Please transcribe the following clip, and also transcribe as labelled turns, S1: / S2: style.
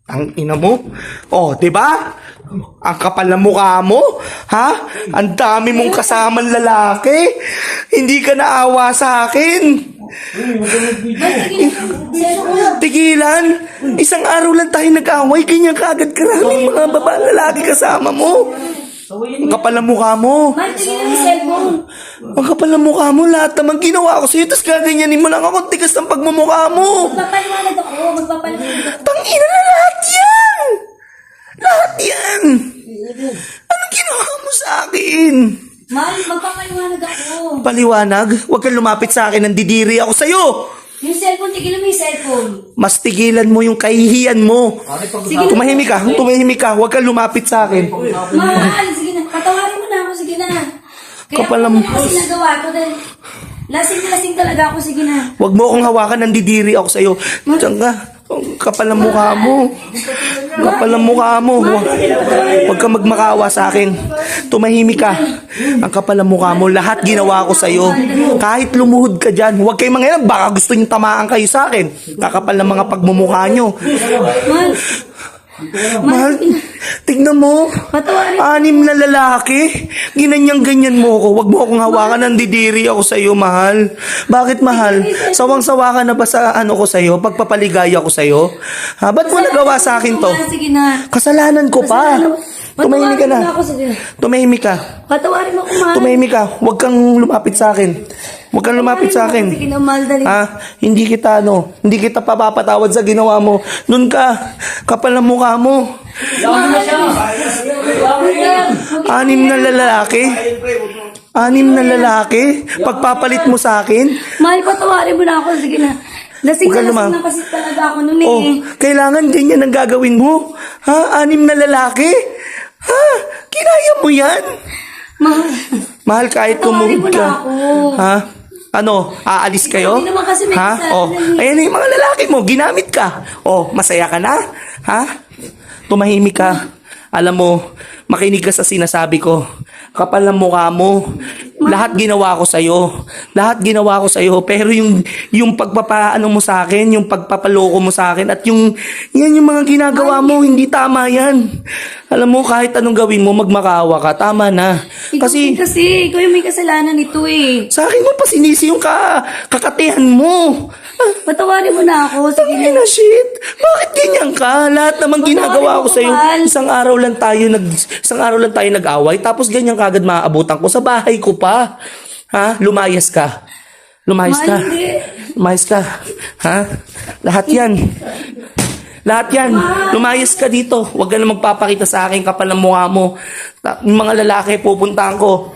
S1: Ang ina mo. Oh, 'di ba? Ang kapal ng mukha mo, ha? Ang dami mong kasamang lalaki. Hindi ka naawa sa akin. Tigilan. Isang araw lang tayo nag-away, ganyan kaagad karaming mga babaeng lalaki kasama mo. Ang kapal ng mukha mo. Ang kapal ng mukha mo, lahat naman ginawa ko sa'yo, tapos gaganyanin mo lang ako, tigas ng pagmumukha mo.
S2: Magpapaliwanag ako, magpapaliwanag ako.
S1: Tangina na lahat yan! Lahat yan! Anong ginawa mo sa akin?
S2: Mahal, magpapaliwanag ako.
S1: Paliwanag? Huwag kang lumapit sa akin, nandidiri ako sa'yo!
S2: Yung cellphone, tigilan mo yung cellphone.
S1: Mas tigilan mo yung kahihiyan mo.
S2: Sige na.
S1: Tumahimik ka, huwag kang lumapit sa akin.
S2: Mahal, sige na. Patawarin mo na ako, sige na. Kaya
S1: Kapal
S2: ako
S1: ang-
S2: kasi nagawa ko dahil lasing na lasing talaga ako, sige na.
S1: Huwag mo akong hawakan, nandidiri ako sa'yo. Diyan ka. Ang kapal ng mukha mo. Kapal ng mukha mo. Huwag kang magmakaawa sa akin. Tumahimik ka. Ang kapal ng mukha mo. Lahat ginawa ko sa'yo. Kahit lumuhod ka dyan. Huwag kayong mangyayang. Baka gusto nyo tamaan kayo sa akin. Kakapal ng mga pagmumukha nyo.
S2: Mahal,
S1: Mahal, tignan mo.
S2: patawarin.
S1: 6 na lalaki. Ginanyang-ganyan mo ako. Huwag mo akong hawakan. Nandidiri ako sa'yo, mahal. Bakit, mahal? Sawang-sawa ka na ba sa ano ko sa'yo? Pagpapaligaya ko sa'yo? Ha? Ba't mo nagawa sa akin to?
S2: Sige na.
S1: Kasalanan ko pa. Tumahimik ka
S2: Patawarin mo
S1: na.
S2: ako, sige.
S1: Tumahimik ka.
S2: Patawarin mo ako, mahal.
S1: Tumahimik ka. Huwag kang lumapit sa akin. Huwag kang lumapit sa akin.
S2: Sige na, mahal, dali.
S1: Ha? Hindi kita papapatawad sa ginawa mo. Nun ka. Kapal ng mukha mo. 6 na lalaki. 6 na lalaki. Pagpapalit mo sa akin.
S2: Mahal, patawarin mo na ako, sige na. Lasing
S1: Huwag ka
S2: na
S1: lumang-
S2: lasing na kasi talaga ako nun
S1: Oh,
S2: eh.
S1: kailangan ganyan ang gagawin mo. Ha? 6 na lalaki? Ha? Kinaya mo yan?
S2: Mahal.
S1: Mahal, kahit
S2: Patawarin mo
S1: lumuhod
S2: na
S1: ka.
S2: ako.
S1: Ha? Ano? Aalis kayo?
S2: Hindi naman kasi may
S1: ha?
S2: kasalanan
S1: Oh,
S2: eh.
S1: ayan yung mga lalaki mo. Ginamit ka. Oh, masaya ka na? Ha? Tumahimik ka. Alam mo, makinig ka sa sinasabi ko. Kapal ng mukha mo. Lahat ginawa ko sa'yo. Lahat ginawa ko sa'yo. Pero yung pagpapaano mo sa akin, yung pagpapaloko mo sa akin, at yan yung mga ginagawa mo, hindi tama yan. Alam mo, kahit anong gawin mo, magmakaawa ka. Tama na.
S2: Kasi ikaw yung may kasalanan nito eh.
S1: Sa akin mo pa sinisi yung kakatihan mo.
S2: Patawarin mo na ako, sige
S1: Ay
S2: na.
S1: na shit. Bakit ganyan ka? Lahat naman ginagawa ko sa iyo. Isang araw lang tayo nag-away, tapos ganyan kagad maaabutan ko sa bahay ko pa. Ha? Lumayas ka. Lumayas ka.
S2: Mahal, hindi.
S1: Lumayas ka. Ha? Lahat 'yan. Lahat yan. Lumayas ka dito. Huwag ka na magpapakita sa akin, kapal ng mukha mo. Yung mga lalaki pupuntahan ko.